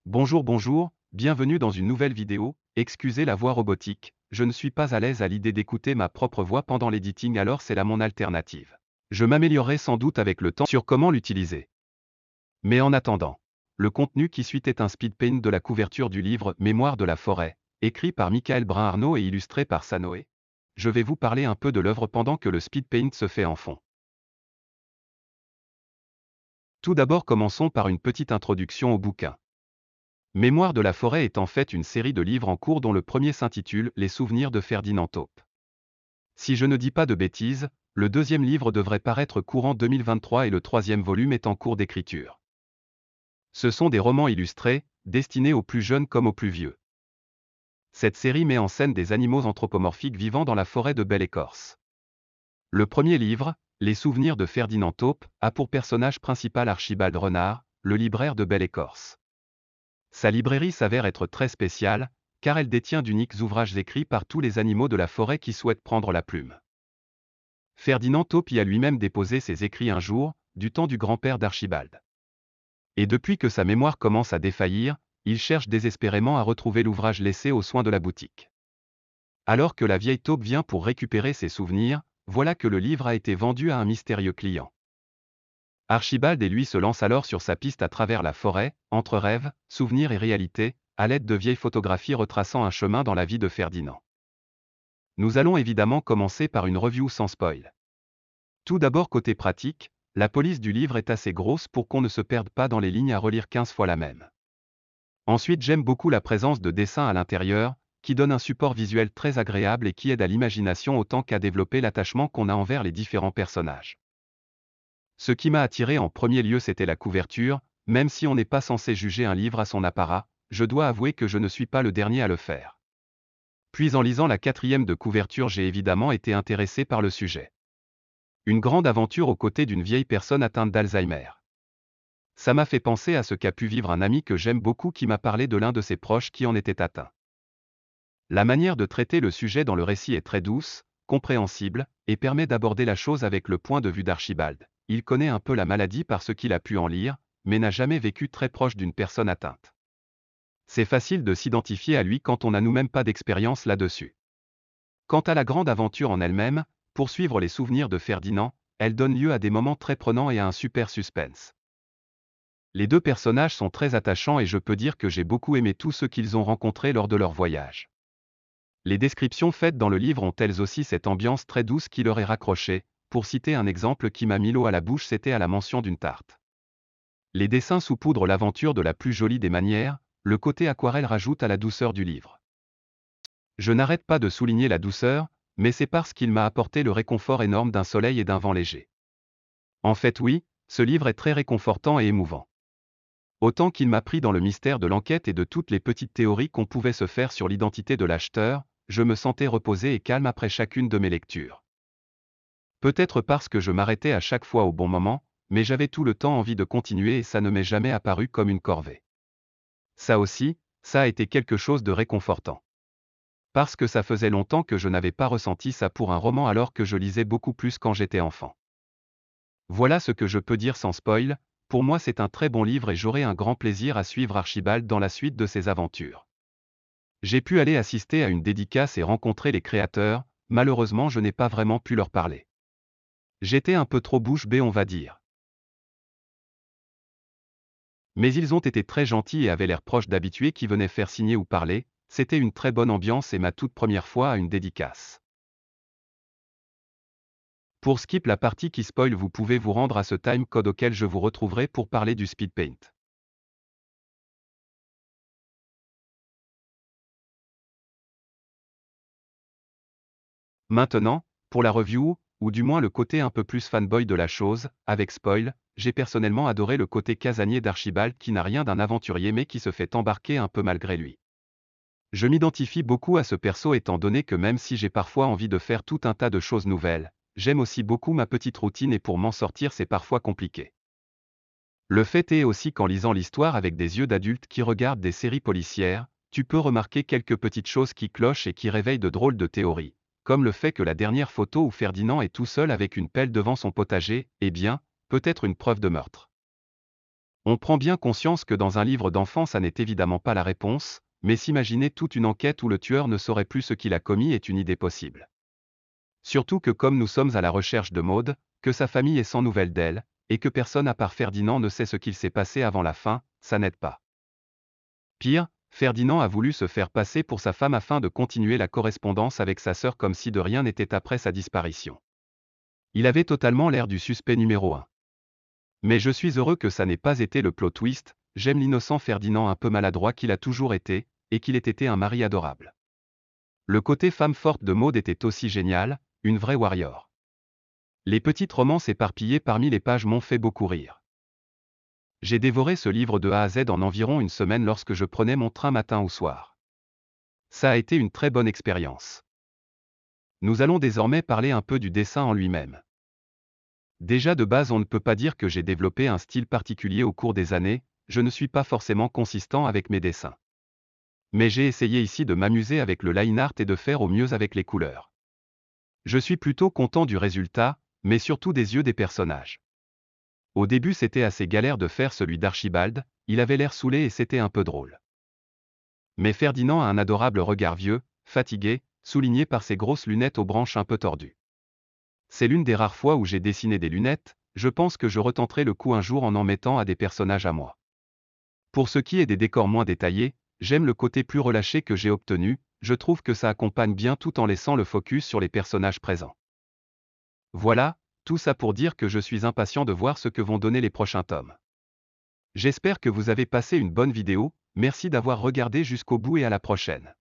Bonjour, bienvenue dans une nouvelle vidéo. Excusez la voix robotique, je ne suis pas à l'aise à l'idée d'écouter ma propre voix pendant l'editing, alors c'est là mon alternative. Je m'améliorerai sans doute avec le temps sur comment l'utiliser. Mais en attendant, le contenu qui suit est un speed paint de la couverture du livre Mémoire de la forêt, écrit par Michael Brun-Arnaud et illustré par Sanoé. Je vais vous parler un peu de l'œuvre pendant que le speed paint se fait en fond. Tout d'abord, commençons par une petite introduction au bouquin. Mémoire de la forêt est en fait une série de livres en cours dont le premier s'intitule Les souvenirs de Ferdinand Taupe. Si je ne dis pas de bêtises, le deuxième livre devrait paraître courant 2023 et le troisième volume est en cours d'écriture. Ce sont des romans illustrés, destinés aux plus jeunes comme aux plus vieux. Cette série met en scène des animaux anthropomorphiques vivant dans la forêt de Belle-Écorce. Le premier livre, Les souvenirs de Ferdinand Taupe, a pour personnage principal Archibald Renard, le libraire de Belle-Écorce. Sa librairie s'avère être très spéciale, car elle détient d'uniques ouvrages écrits par tous les animaux de la forêt qui souhaitent prendre la plume. Ferdinand Taupe y a lui-même déposé ses écrits un jour, du temps du grand-père d'Archibald. Et depuis que sa mémoire commence à défaillir, il cherche désespérément à retrouver l'ouvrage laissé aux soins de la boutique. Alors que la vieille taupe vient pour récupérer ses souvenirs, voilà que le livre a été vendu à un mystérieux client. Archibald et lui se lancent alors sur sa piste à travers la forêt, entre rêves, souvenirs et réalité, à l'aide de vieilles photographies retraçant un chemin dans la vie de Ferdinand. Nous allons évidemment commencer par une review sans spoil. Tout d'abord, côté pratique, la police du livre est assez grosse pour qu'on ne se perde pas dans les lignes à relire 15 fois la même. Ensuite, j'aime beaucoup la présence de dessins à l'intérieur, qui donne un support visuel très agréable et qui aide à l'imagination autant qu'à développer l'attachement qu'on a envers les différents personnages. Ce qui m'a attiré en premier lieu, c'était la couverture. Même si on n'est pas censé juger un livre à son apparat, je dois avouer que je ne suis pas le dernier à le faire. Puis en lisant la quatrième de couverture, j'ai évidemment été intéressé par le sujet. Une grande aventure aux côtés d'une vieille personne atteinte d'Alzheimer. Ça m'a fait penser à ce qu'a pu vivre un ami que j'aime beaucoup qui m'a parlé de l'un de ses proches qui en était atteint. La manière de traiter le sujet dans le récit est très douce, compréhensible, et permet d'aborder la chose avec le point de vue d'Archibald. Il connaît un peu la maladie parce qu'il a pu en lire, mais n'a jamais vécu très proche d'une personne atteinte. C'est facile de s'identifier à lui quand on n'a nous-mêmes pas d'expérience là-dessus. Quant à la grande aventure en elle-même, poursuivre les souvenirs de Ferdinand, elle donne lieu à des moments très prenants et à un super suspense. Les deux personnages sont très attachants et je peux dire que j'ai beaucoup aimé tout ce qu'ils ont rencontré lors de leur voyage. Les descriptions faites dans le livre ont elles aussi cette ambiance très douce qui leur est raccrochée. Pour citer un exemple qui m'a mis l'eau à la bouche, c'était à la mention d'une tarte. Les dessins saupoudrent l'aventure de la plus jolie des manières, le côté aquarelle rajoute à la douceur du livre. Je n'arrête pas de souligner la douceur, mais c'est parce qu'il m'a apporté le réconfort énorme d'un soleil et d'un vent léger. En fait oui, ce livre est très réconfortant et émouvant. Autant qu'il m'a pris dans le mystère de l'enquête et de toutes les petites théories qu'on pouvait se faire sur l'identité de l'acheteur, je me sentais reposé et calme après chacune de mes lectures. Peut-être parce que je m'arrêtais à chaque fois au bon moment, mais j'avais tout le temps envie de continuer et ça ne m'est jamais apparu comme une corvée. Ça aussi, ça a été quelque chose de réconfortant. Parce que ça faisait longtemps que je n'avais pas ressenti ça pour un roman alors que je lisais beaucoup plus quand j'étais enfant. Voilà ce que je peux dire sans spoil, pour moi c'est un très bon livre et j'aurai un grand plaisir à suivre Archibald dans la suite de ses aventures. J'ai pu aller assister à une dédicace et rencontrer les créateurs, malheureusement je n'ai pas vraiment pu leur parler. J'étais un peu trop bouche bée on va dire. Mais ils ont été très gentils et avaient l'air proches d'habitués qui venaient faire signer ou parler, c'était une très bonne ambiance et ma toute première fois à une dédicace. Pour skip la partie qui spoil, vous pouvez vous rendre à ce time code auquel je vous retrouverai pour parler du speed paint. Maintenant, pour la review, ou du moins le côté un peu plus fanboy de la chose, avec spoil, j'ai personnellement adoré le côté casanier d'Archibald qui n'a rien d'un aventurier mais qui se fait embarquer un peu malgré lui. Je m'identifie beaucoup à ce perso étant donné que même si j'ai parfois envie de faire tout un tas de choses nouvelles, j'aime aussi beaucoup ma petite routine et pour m'en sortir c'est parfois compliqué. Le fait est aussi qu'en lisant l'histoire avec des yeux d'adulte qui regardent des séries policières, tu peux remarquer quelques petites choses qui clochent et qui réveillent de drôles de théories, comme le fait que la dernière photo où Ferdinand est tout seul avec une pelle devant son potager, eh bien, peut être une preuve de meurtre. On prend bien conscience que dans un livre d'enfant ça n'est évidemment pas la réponse, mais s'imaginer toute une enquête où le tueur ne saurait plus ce qu'il a commis est une idée possible. Surtout que comme nous sommes à la recherche de Maud, que sa famille est sans nouvelles d'elle, et que personne à part Ferdinand ne sait ce qu'il s'est passé avant la fin, ça n'aide pas. Pire, Ferdinand a voulu se faire passer pour sa femme afin de continuer la correspondance avec sa sœur comme si de rien n'était après sa disparition. Il avait totalement l'air du suspect numéro 1. Mais je suis heureux que ça n'ait pas été le plot twist, j'aime l'innocent Ferdinand un peu maladroit qu'il a toujours été, et qu'il ait été un mari adorable. Le côté femme forte de Maud était aussi génial, une vraie warrior. Les petites romances éparpillées parmi les pages m'ont fait beaucoup rire. J'ai dévoré ce livre de A à Z en environ une semaine lorsque je prenais mon train matin ou soir. Ça a été une très bonne expérience. Nous allons désormais parler un peu du dessin en lui-même. Déjà de base on ne peut pas dire que j'ai développé un style particulier au cours des années, je ne suis pas forcément consistant avec mes dessins. Mais j'ai essayé ici de m'amuser avec le line art et de faire au mieux avec les couleurs. Je suis plutôt content du résultat, mais surtout des yeux des personnages. Au début c'était assez galère de faire celui d'Archibald, il avait l'air saoulé et c'était un peu drôle. Mais Ferdinand a un adorable regard vieux, fatigué, souligné par ses grosses lunettes aux branches un peu tordues. C'est l'une des rares fois où j'ai dessiné des lunettes, je pense que je retenterai le coup un jour en mettant à des personnages à moi. Pour ce qui est des décors moins détaillés, j'aime le côté plus relâché que j'ai obtenu, je trouve que ça accompagne bien tout en laissant le focus sur les personnages présents. Voilà, tout ça pour dire que je suis impatient de voir ce que vont donner les prochains tomes. J'espère que vous avez passé une bonne vidéo, merci d'avoir regardé jusqu'au bout et à la prochaine.